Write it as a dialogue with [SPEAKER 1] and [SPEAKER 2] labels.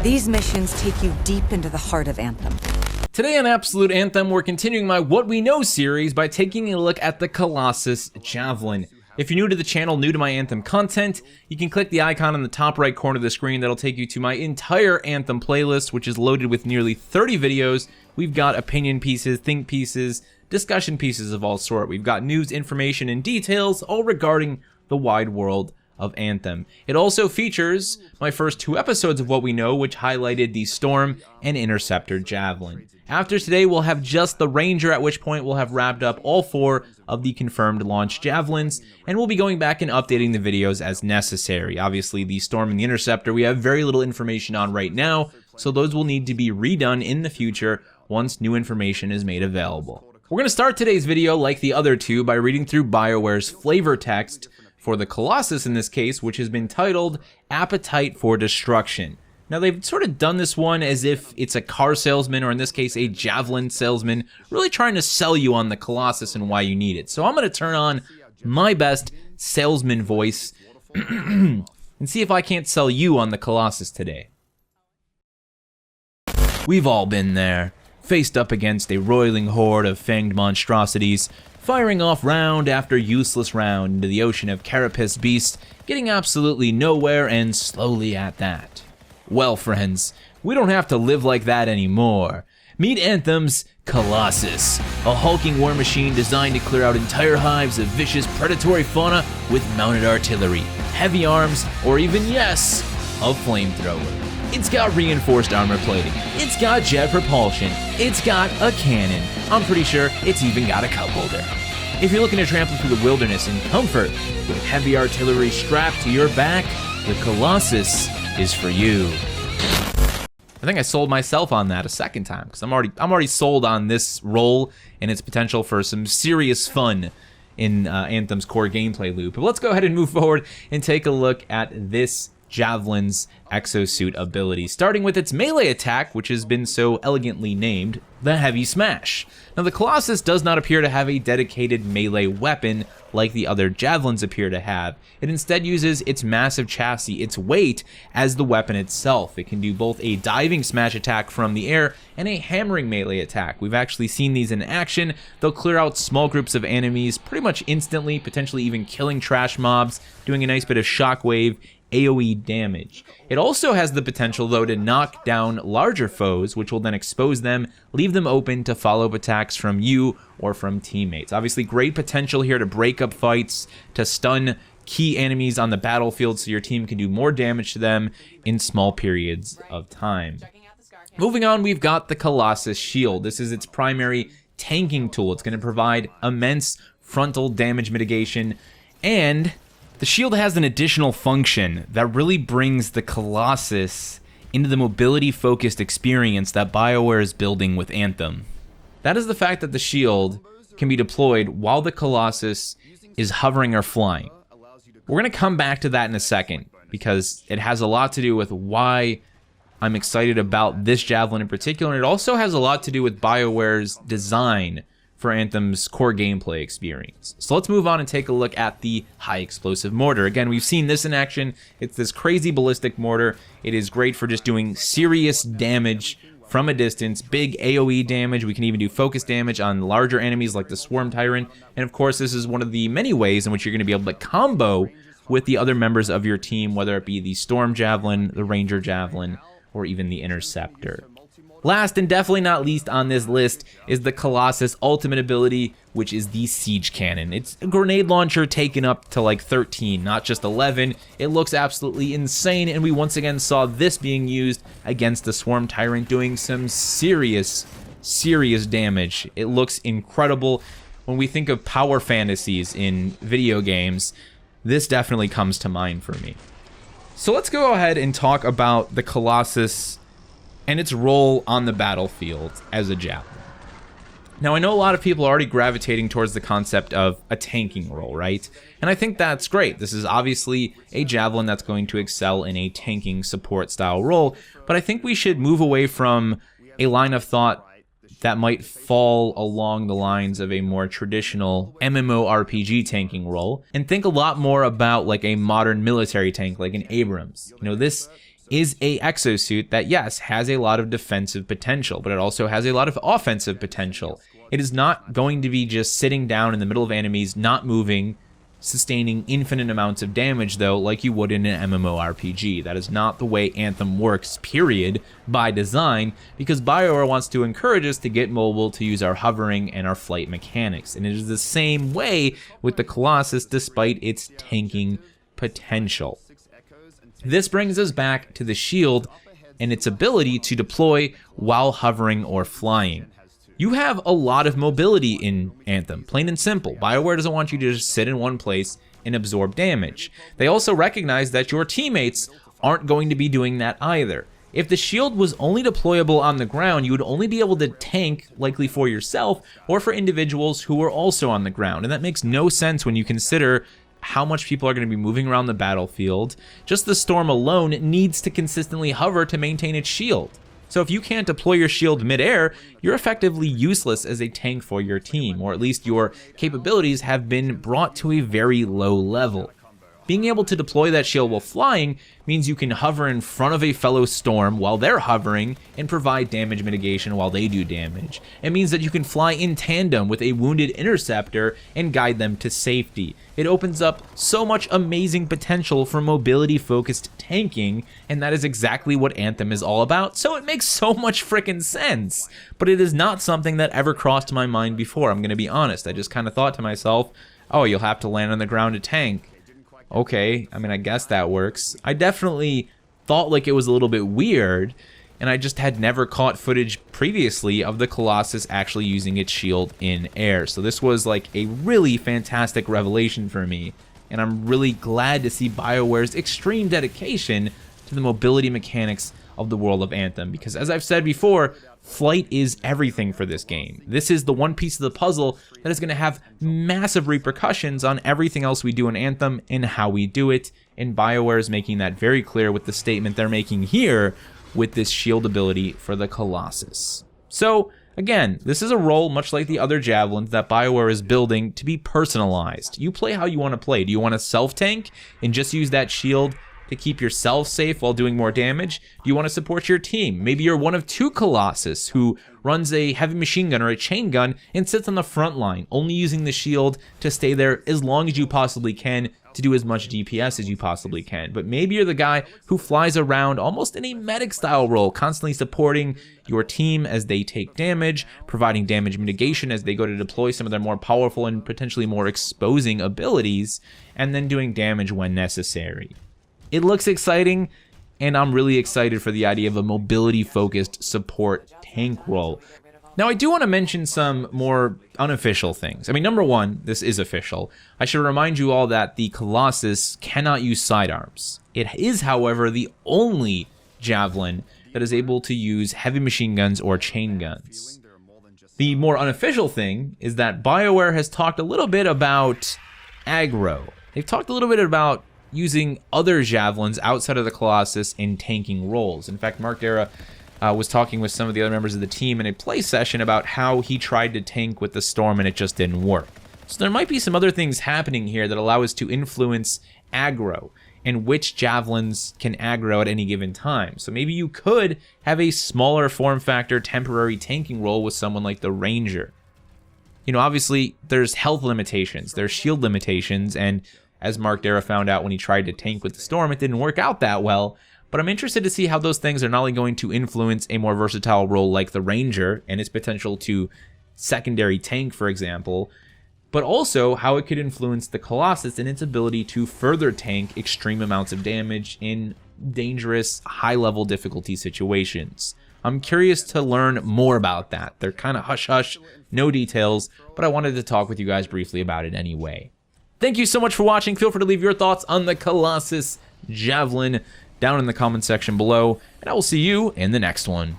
[SPEAKER 1] These missions take you deep into the heart of Anthem.
[SPEAKER 2] Today on Absolute Anthem, we're continuing my What We Know series by taking a look at the Colossus Javelin. If you're new to the channel, new to my Anthem content, you can click the icon in the top right corner of the screen. That'll take you to my entire Anthem playlist, which is loaded with nearly 30 videos. We've got opinion pieces, think pieces, discussion pieces of all sort. We've got news, information, and details, all regarding the wide world of Anthem. It also features my first 2 episodes of What We Know, which highlighted the Storm and Interceptor Javelin. After today, we'll have just the Ranger, at which point we'll have wrapped up all 4 of the confirmed launch Javelins, and we'll be going back and updating the videos as necessary. Obviously, the Storm and the Interceptor, we have very little information on right now, so those will need to be redone in the future once new information is made available. We're going to start today's video, like the other 2, by reading through BioWare's flavor text for the Colossus in this case, which has been titled Appetite for Destruction. Now, they've sort of done this one as if it's a car salesman, or in this case, a javelin salesman, really trying to sell you on the Colossus and why you need it. So I'm going to turn on my best salesman voice and see if I can't sell you on the Colossus today. We've all been there, faced up against a roiling horde of fanged monstrosities, firing off round after useless round into the ocean of carapace beasts, getting absolutely nowhere, and slowly at that. Well, friends, we don't have to live like that anymore. Meet Anthem's Colossus, a hulking war machine designed to clear out entire hives of vicious predatory fauna with mounted artillery, heavy arms, or even, yes, a flamethrower. It's got reinforced armor plating, it's got jet propulsion, it's got a cannon. I'm pretty sure it's even got a cup holder. If you're looking to trample through the wilderness in comfort with heavy artillery strapped to your back, the Colossus is for you. I think I sold myself on that a second time, because I'm already sold on this role and its potential for some serious fun in Anthem's core gameplay loop. But let's go ahead and move forward and take a look at this Javelin's exosuit ability, starting with its melee attack, which has been so elegantly named the Heavy Smash. Now, the Colossus does not appear to have a dedicated melee weapon like the other Javelins appear to have. It instead uses its massive chassis, its weight, as the weapon itself. It can do both a diving smash attack from the air and a hammering melee attack. We've actually seen these in action. They'll clear out small groups of enemies pretty much instantly, potentially even killing trash mobs, doing a nice bit of shockwave AoE damage. It also has the potential, though, to knock down larger foes, which will then expose them, leave them open to follow-up attacks from you or from teammates. Obviously, great potential here to break up fights, to stun key enemies on the battlefield so your team can do more damage to them in small periods of time. Moving on, we've got the Colossus Shield. This is its primary tanking tool. It's going to provide immense frontal damage mitigation, and the shield has an additional function that really brings the Colossus into the mobility-focused experience that BioWare is building with Anthem. That is the fact that the shield can be deployed while the Colossus is hovering or flying. We're going to come back to that in a second, because it has a lot to do with why I'm excited about this Javelin in particular, and it also has a lot to do with BioWare's design for Anthem's core gameplay experience. So let's move on and take a look at the high explosive mortar. Again, we've seen this in action. It's this crazy ballistic mortar. It is great for just doing serious damage from a distance, big AoE damage. We can even do focus damage on larger enemies like the Swarm Tyrant. And of course, this is one of the many ways in which you're going to be able to combo with the other members of your team, whether it be the Storm Javelin, the Ranger Javelin, or even the Interceptor. Last and definitely not least on this list is the Colossus ultimate ability, which is the Siege Cannon. It's a grenade launcher taken up to like 13, not just 11. It looks absolutely insane, and we once again saw this being used against the Swarm Tyrant, doing some serious damage. It looks incredible. When we think of power fantasies in video games, this definitely comes to mind for me. So let's go ahead and talk about the Colossus and its role on the battlefield as a javelin. Now, I know a lot of people are already gravitating towards the concept of a tanking role, right? And I think that's great. This is obviously a javelin that's going to excel in a tanking support style role, but I think we should move away from a line of thought that might fall along the lines of a more traditional MMORPG tanking role and think a lot more about like a modern military tank like an Abrams. You know, this is a exosuit that, yes, has a lot of defensive potential, but it also has a lot of offensive potential. It is not going to be just sitting down in the middle of enemies, not moving, sustaining infinite amounts of damage, though, like you would in an MMORPG. That is not the way Anthem works, period, by design, because BioWare wants to encourage us to get mobile, to use our hovering and our flight mechanics. And it is the same way with the Colossus, despite its tanking potential. This brings us back to the shield and its ability to deploy while hovering or flying. You have a lot of mobility in Anthem, plain and simple. BioWare doesn't want you to just sit in one place and absorb damage. They also recognize that your teammates aren't going to be doing that either. If the shield was only deployable on the ground, you would only be able to tank, likely for yourself, or for individuals who are also on the ground. And that makes no sense when you consider how much people are going to be moving around the battlefield. Just the storm alone needs to consistently hover to maintain its shield. So if you can't deploy your shield mid-air, you're effectively useless as a tank for your team, or at least your capabilities have been brought to a very low level. Being able to deploy that shield while flying means you can hover in front of a fellow storm while they're hovering and provide damage mitigation while they do damage. It means that you can fly in tandem with a wounded interceptor and guide them to safety. It opens up so much amazing potential for mobility-focused tanking, and that is exactly what Anthem is all about, so it makes so much frickin' sense. But it is not something that ever crossed my mind before, I'm gonna be honest. I just kind of thought to myself, oh, you'll have to land on the ground to tank. Okay, I mean, I guess that works. I definitely thought like it was a little bit weird, and I just had never caught footage previously of the Colossus actually using its shield in air. So this was like a really fantastic revelation for me, and I'm really glad to see BioWare's extreme dedication to the mobility mechanics of the world of Anthem, because as I've said before, flight is everything for this game. This is the one piece of the puzzle that is going to have massive repercussions on everything else we do in Anthem and how we do it, and BioWare is making that very clear with the statement they're making here with this shield ability for the Colossus. So, again, this is a role much like the other javelins that BioWare is building to be personalized. You play how you want to play. Do you want to self-tank and just use that shield to keep yourself safe while doing more damage? Do you want to support your team? Maybe you're one of two Colossus who runs a heavy machine gun or a chain gun and sits on the front line, only using the shield to stay there as long as you possibly can to do as much DPS as you possibly can. But maybe you're the guy who flies around almost in a medic style role, constantly supporting your team as they take damage, providing damage mitigation as they go to deploy some of their more powerful and potentially more exposing abilities, and then doing damage when necessary. It looks exciting, and I'm really excited for the idea of a mobility-focused support tank role. Now, I do want to mention some more unofficial things. I mean, number one, this is official. I should remind you all that the Colossus cannot use sidearms. It is, however, the only javelin that is able to use heavy machine guns or chain guns. The more unofficial thing is that BioWare has talked a little bit about aggro. They've talked a little bit about using other javelins outside of the Colossus in tanking roles. In fact, Mark Dara was talking with some of the other members of the team in a play session about how he tried to tank with the Storm and it just didn't work. So there might be some other things happening here that allow us to influence aggro and which javelins can aggro at any given time. So maybe you could have a smaller form factor temporary tanking role with someone like the Ranger. You know, obviously there's health limitations, there's shield limitations, and as Mark Dara found out when he tried to tank with the Storm, it didn't work out that well. But I'm interested to see how those things are not only going to influence a more versatile role like the Ranger and its potential to secondary tank, for example, but also how it could influence the Colossus and its ability to further tank extreme amounts of damage in dangerous, high-level difficulty situations. I'm curious to learn more about that. They're kind of hush-hush, no details, but I wanted to talk with you guys briefly about it anyway. Thank you so much for watching. Feel free to leave your thoughts on the Colossus Javelin down in the comment section below, and I will see you in the next one.